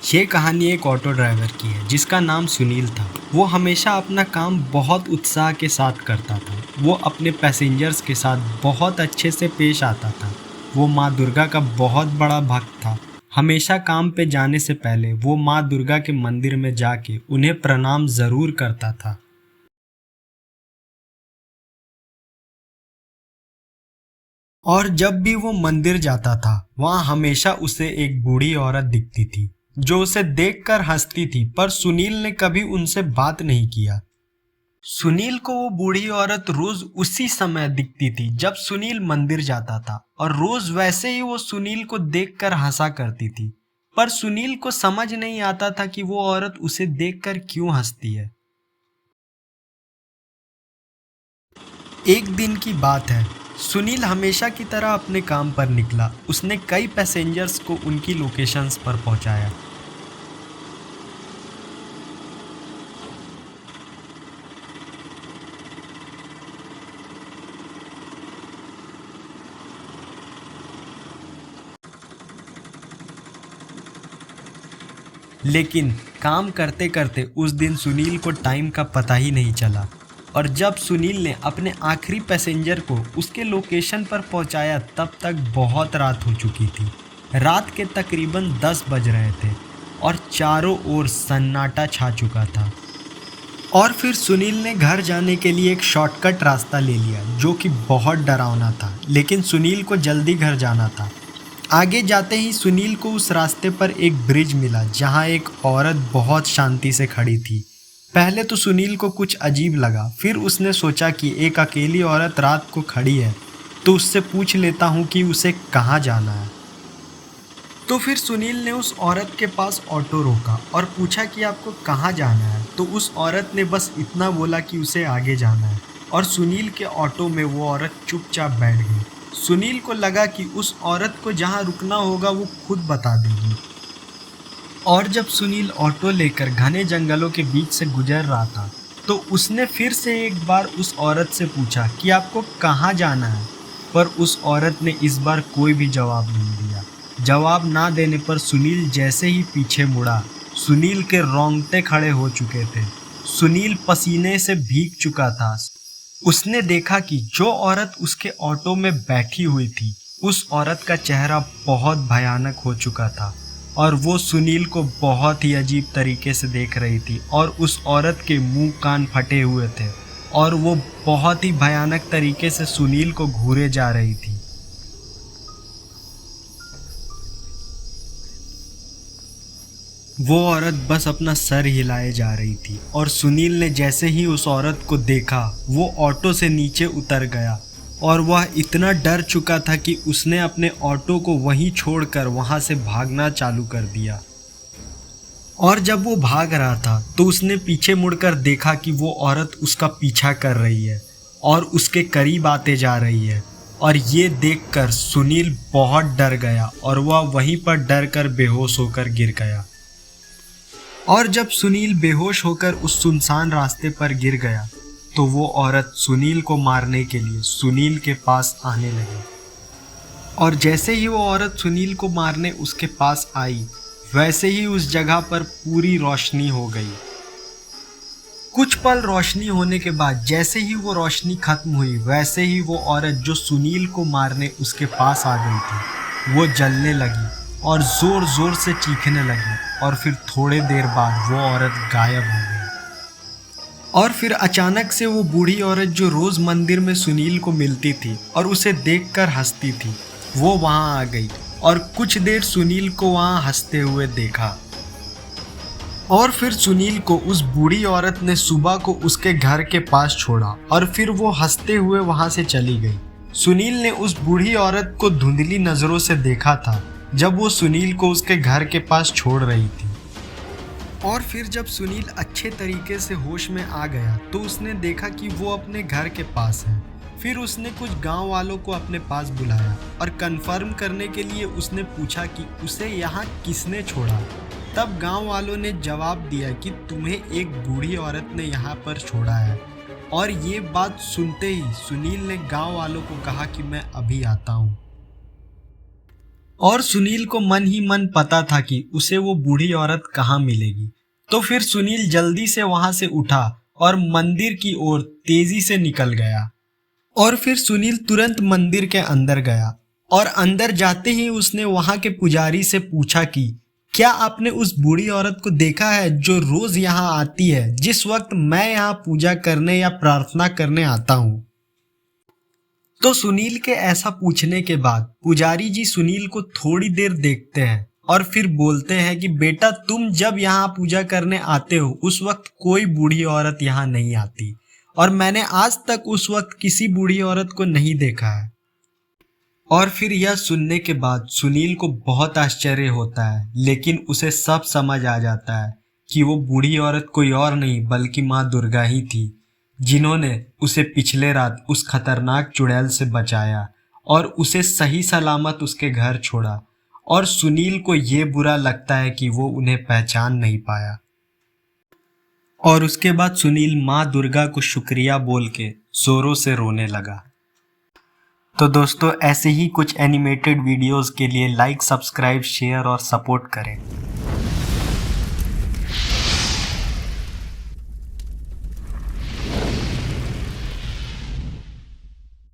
ये कहानी एक ऑटो ड्राइवर की है जिसका नाम सुनील था। वो हमेशा अपना काम बहुत उत्साह के साथ करता था। वो अपने पैसेंजर्स के साथ बहुत अच्छे से पेश आता था। वो माँ दुर्गा का बहुत बड़ा भक्त था। हमेशा काम पे जाने से पहले वो माँ दुर्गा के मंदिर में जाके उन्हें प्रणाम ज़रूर करता था। और जब भी वो मंदिर जाता था वहाँ हमेशा उसे एक बूढ़ी औरत दिखती थी जो उसे देखकर हंसती थी, पर सुनील ने कभी उनसे बात नहीं किया। सुनील को वो बूढ़ी औरत रोज उसी समय दिखती थी जब सुनील मंदिर जाता था, और रोज वैसे ही वो सुनील को देखकर हंसा करती थी। पर सुनील को समझ नहीं आता था कि वो औरत उसे देखकर क्यों हंसती है। एक दिन की बात है, सुनील हमेशा की तरह अपने काम पर निकला। उसने कई पैसेंजर्स को उनकी लोकेशंस पर पहुंचाया। लेकिन काम करते करते उस दिन सुनील को टाइम का पता ही नहीं चला, और जब सुनील ने अपने आखिरी पैसेंजर को उसके लोकेशन पर पहुंचाया तब तक बहुत रात हो चुकी थी। रात के तकरीबन 10 बज रहे थे और चारों ओर सन्नाटा छा चुका था। और फिर सुनील ने घर जाने के लिए एक शॉर्टकट रास्ता ले लिया जो कि बहुत डरावना था, लेकिन सुनील को जल्दी घर जाना था। आगे जाते ही सुनील को उस रास्ते पर एक ब्रिज मिला जहां एक औरत बहुत शांति से खड़ी थी। पहले तो सुनील को कुछ अजीब लगा, फिर उसने सोचा कि एक अकेली औरत रात को खड़ी है तो उससे पूछ लेता हूं कि उसे कहां जाना है। तो फिर सुनील ने उस औरत के पास ऑटो रोका और पूछा कि आपको कहाँ जाना है। तो उस औरत ने बस इतना बोला कि उसे आगे जाना है, और सुनील के ऑटो में वो औरत चुपचाप बैठ गई। सुनील को लगा कि उस औरत को जहाँ रुकना होगा वो खुद बता देगी। और जब सुनील ऑटो लेकर घने जंगलों के बीच से गुजर रहा था तो उसने फिर से एक बार उस औरत से पूछा कि आपको कहाँ जाना है, पर उस औरत ने इस बार कोई भी जवाब नहीं दिया। जवाब ना देने पर सुनील जैसे ही पीछे मुड़ा, सुनील के रोंगटे खड़े हो चुके थे। सुनील पसीने से भीग चुका था। उसने देखा कि जो औरत उसके ऑटो में बैठी हुई थी उस औरत का चेहरा बहुत भयानक हो चुका था, और वो सुनील को बहुत ही अजीब तरीके से देख रही थी, और उस औरत के मुंह कान फटे हुए थे और वो बहुत ही भयानक तरीके से सुनील को घूरे जा रही थी। वो औरत बस अपना सर हिलाए जा रही थी, और सुनील ने जैसे ही उस औरत को देखा वो ऑटो से नीचे उतर गया, और वह इतना डर चुका था कि उसने अपने ऑटो को वहीं छोड़कर वहां से भागना चालू कर दिया। और जब वो भाग रहा था तो उसने पीछे मुड़कर देखा कि वो औरत उसका पीछा कर रही है और उसके करीब आते जा रही है, और ये देखकर सुनील बहुत डर गया और वह वहीं पर डर कर बेहोश होकर गिर गया। और जब सुनील बेहोश होकर उस सुनसान रास्ते पर गिर गया तो वो औरत सुनील को मारने के लिए सुनील के पास आने लगी। और जैसे ही वो औरत सुनील को मारने उसके पास आई वैसे ही उस जगह पर पूरी रोशनी हो गई। कुछ पल रोशनी होने के बाद जैसे ही वो रोशनी खत्म हुई वैसे ही वो औरत जो सुनील को मारने उसके पास आ गई थी वो जलने लगी और जोर जोर से चीखने लगी, और फिर थोड़े देर बाद वो औरत गायब हो गई। और फिर अचानक से वो बूढ़ी औरत जो रोज मंदिर में सुनील को मिलती थी और उसे देखकर हंसती थी वो वहां आ गई, और कुछ देर सुनील को वहां हंसते हुए देखा। और फिर सुनील को उस बूढ़ी औरत ने सुबह को उसके घर के पास छोड़ा, और फिर वो हंसते हुए वहां से चली गई। सुनील ने उस बूढ़ी औरत को धुंधली नजरों से देखा था जब वो सुनील को उसके घर के पास छोड़ रही थी। और फिर जब सुनील अच्छे तरीके से होश में आ गया तो उसने देखा कि वो अपने घर के पास है। फिर उसने कुछ गांव वालों को अपने पास बुलाया और कंफर्म करने के लिए उसने पूछा कि उसे यहाँ किसने छोड़ा। तब गांव वालों ने जवाब दिया कि तुम्हें एक बूढ़ी औरत ने यहाँ पर छोड़ा है। और ये बात सुनते ही सुनील ने गांव वालों को कहा कि मैं अभी आता हूँ। और सुनील को मन ही मन पता था कि उसे वो बूढ़ी औरत कहाँ मिलेगी। तो फिर सुनील जल्दी से वहां से उठा और मंदिर की ओर तेजी से निकल गया। और फिर सुनील तुरंत मंदिर के अंदर गया और अंदर जाते ही उसने वहां के पुजारी से पूछा कि क्या आपने उस बूढ़ी औरत को देखा है जो रोज यहाँ आती है जिस वक्त मैं यहाँ पूजा करने या प्रार्थना करने आता हूँ। तो सुनील के ऐसा पूछने के बाद पुजारी जी सुनील को थोड़ी देर देखते हैं और फिर बोलते हैं कि बेटा तुम जब यहाँ पूजा करने आते हो उस वक्त कोई बूढ़ी औरत यहाँ नहीं आती और मैंने आज तक उस वक्त किसी बूढ़ी औरत को नहीं देखा है। और फिर यह सुनने के बाद सुनील को बहुत आश्चर्य होता है, लेकिन उसे सब समझ आ जाता है कि वो बूढ़ी औरत कोई और नहीं बल्कि माँ दुर्गा ही थी, जिन्होंने उसे पिछले रात उस खतरनाक चुड़ैल से बचाया और उसे सही सलामत उसके घर छोड़ा। और सुनील को ये बुरा लगता है कि वो उन्हें पहचान नहीं पाया। और उसके बाद सुनील माँ दुर्गा को शुक्रिया बोल के जोरों से रोने लगा। तो दोस्तों ऐसे ही कुछ एनिमेटेड वीडियोस के लिए लाइक, सब्सक्राइब, शेयर और सपोर्ट करें।